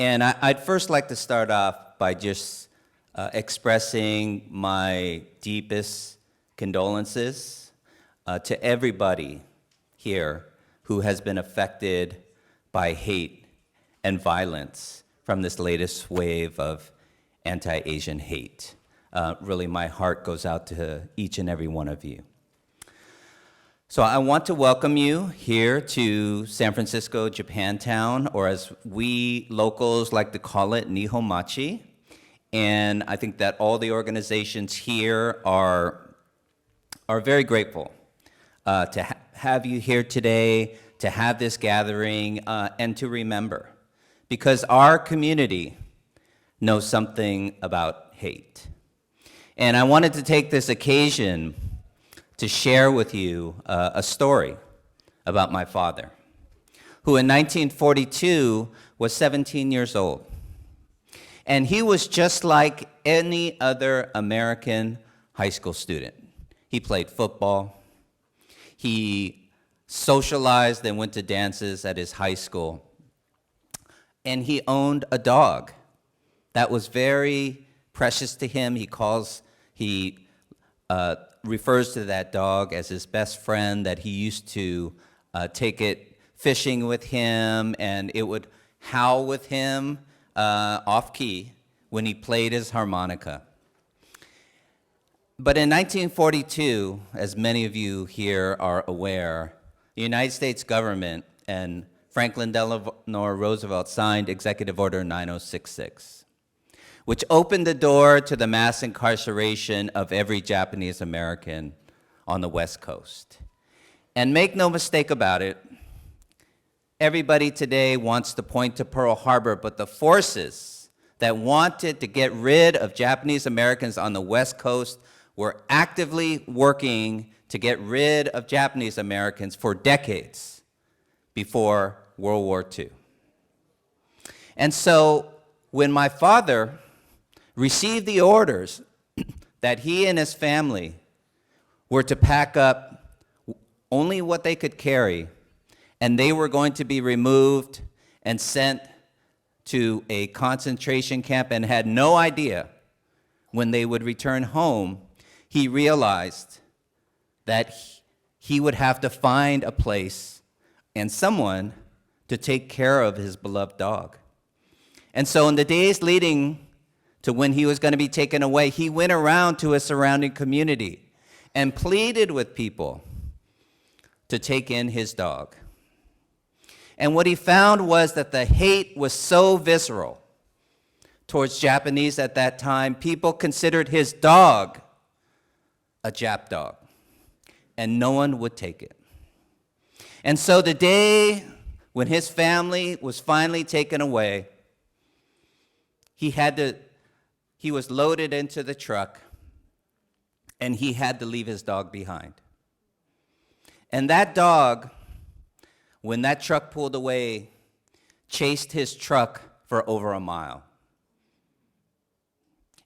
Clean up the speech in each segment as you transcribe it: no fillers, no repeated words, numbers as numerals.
And I'd first like to start off by just expressing my deepest condolences to everybody here who has been affected by hate and violence from this latest wave of anti-Asian hate. Really, my heart goes out to each and every one of you. So I want to welcome you here to San Francisco, Japantown, or as we locals like to call it, Nihonmachi. And I think that all the organizations here are very grateful to have you here today, to have this gathering, and to remember. Because our community knows something about hate. And I wanted to take this occasion to share with you a story about my father, who in 1942 was 17 years old. And he was just like any other American high school student. He played football, he socialized and went to dances at his high school, and he owned a dog that was very precious to him. He refers to that dog as his best friend, that he used to take it fishing with him, and it would howl with him off-key when he played his harmonica. But in 1942, as many of you here are aware, the United States government and Franklin Delano Roosevelt signed Executive Order 9066, which opened the door to the mass incarceration of every Japanese American on the West Coast. And make no mistake about it, everybody today wants to point to Pearl Harbor, but the forces that wanted to get rid of Japanese Americans on the West Coast were actively working to get rid of Japanese Americans for decades before World War II. And so when my father received the orders that he and his family were to pack up only what they could carry, and they were going to be removed and sent to a concentration camp and had no idea when they would return home, he realized that he would have to find a place and someone to take care of his beloved dog. And so in the days leading to when he was going to be taken away, he went around to his surrounding community and pleaded with people to take in his dog. And what he found was that the hate was so visceral towards Japanese at that time, people considered his dog a Jap dog, and no one would take it. And so the day when his family was finally taken away, he was loaded into the truck, and he had to leave his dog behind. And that dog, when that truck pulled away, chased his truck for over a mile,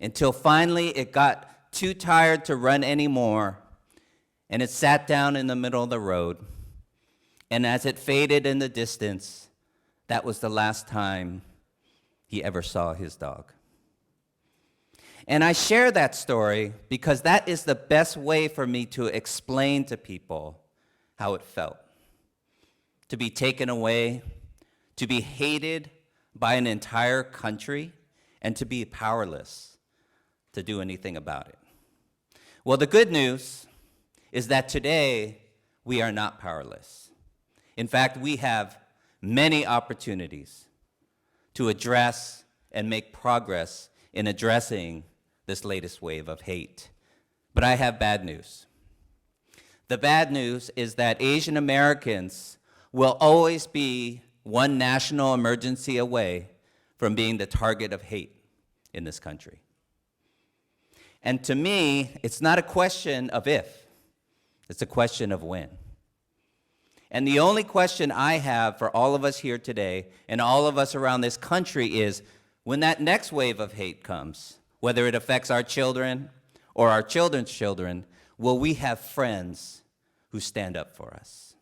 until finally it got too tired to run anymore, and it sat down in the middle of the road. And as it faded in the distance, that was the last time he ever saw his dog. And I share that story because that is the best way for me to explain to people how it felt. To be taken away, to be hated by an entire country, and to be powerless to do anything about it. Well, the good news is that today we are not powerless. In fact, we have many opportunities to address and make progress in addressing this latest wave of hate. But I have bad news. The bad news is that Asian Americans will always be one national emergency away from being the target of hate in this country. And to me, it's not a question of if, it's a question of when. And the only question I have for all of us here today and all of us around this country is, when that next wave of hate comes, whether it affects our children or our children's children, will we have friends who stand up for us?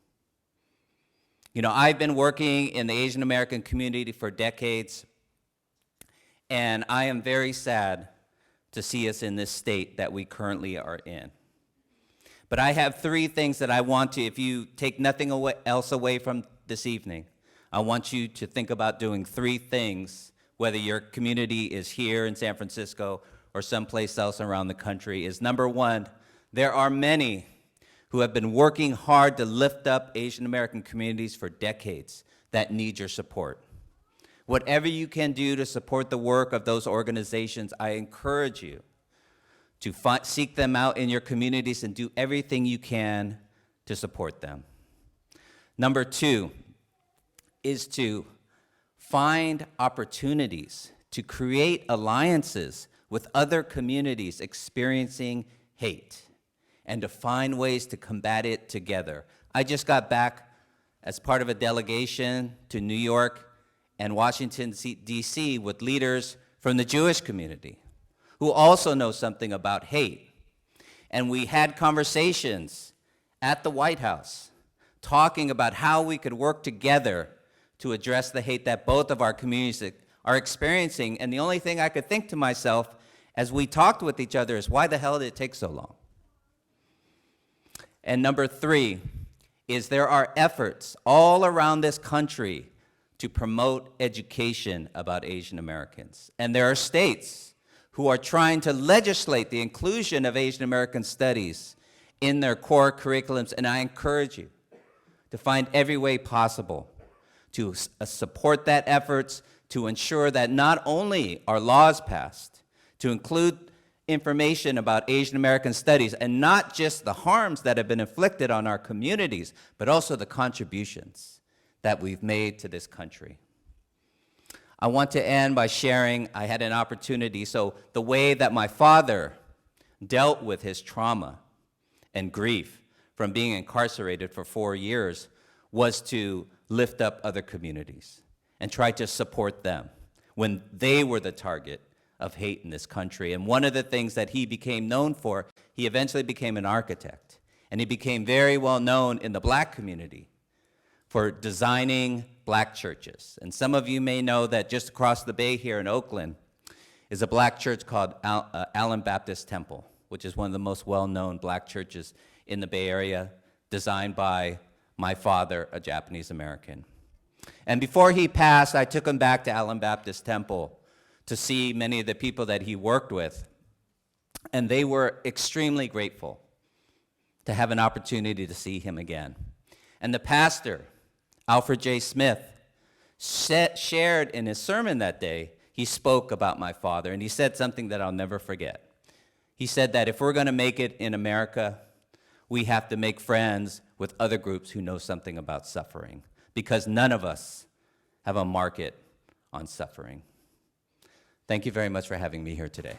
You know, I've been working in the Asian American community for decades, And I am very sad to see us in this state that we currently are in. But I have three things that I want to, if you take nothing else away from this evening, I want you to think about doing three things, whether your community is here in San Francisco or someplace else around the country, is number one, there are many who have been working hard to lift up Asian American communities for decades that need your support. Whatever you can do to support the work of those organizations, I encourage you to seek them out in your communities and do everything you can to support them. Number two is to find opportunities to create alliances with other communities experiencing hate and to find ways to combat it together. I just got back as part of a delegation to New York and Washington, D.C. with leaders from the Jewish community who also know something about hate. And we had conversations at the White House talking about how we could work together to address the hate that both of our communities are experiencing. And the only thing I could think to myself as we talked with each other is, why the hell did it take so long? And number three is there are efforts all around this country to promote education about Asian Americans. And there are states who are trying to legislate the inclusion of Asian American studies in their core curriculums, and I encourage you to find every way possible to support that efforts, to ensure that not only are laws passed to include information about Asian American studies, and not just the harms that have been inflicted on our communities, but also the contributions that we've made to this country. I want to end by sharing, I had an opportunity, so the way that my father dealt with his trauma and grief from being incarcerated for 4 years was to lift up other communities and try to support them when they were the target of hate in this country. And one of the things that he became known for, he eventually became an architect, and he became very well known in the Black community for designing Black churches. And some of you may know that just across the bay here in Oakland is a Black church called Allen Baptist Temple, which is one of the most well-known Black churches in the Bay Area, designed by my father, a Japanese American. And before he passed, I took him back to Allen Baptist Temple to see many of the people that he worked with, and they were extremely grateful to have an opportunity to see him again. And the pastor, Alfred J. Smith, shared in his sermon that day, he spoke about my father, and he said something that I'll never forget. He said that if we're going to make it in America, we have to make friends with other groups who know something about suffering, because none of us have a market on suffering. Thank you very much for having me here today.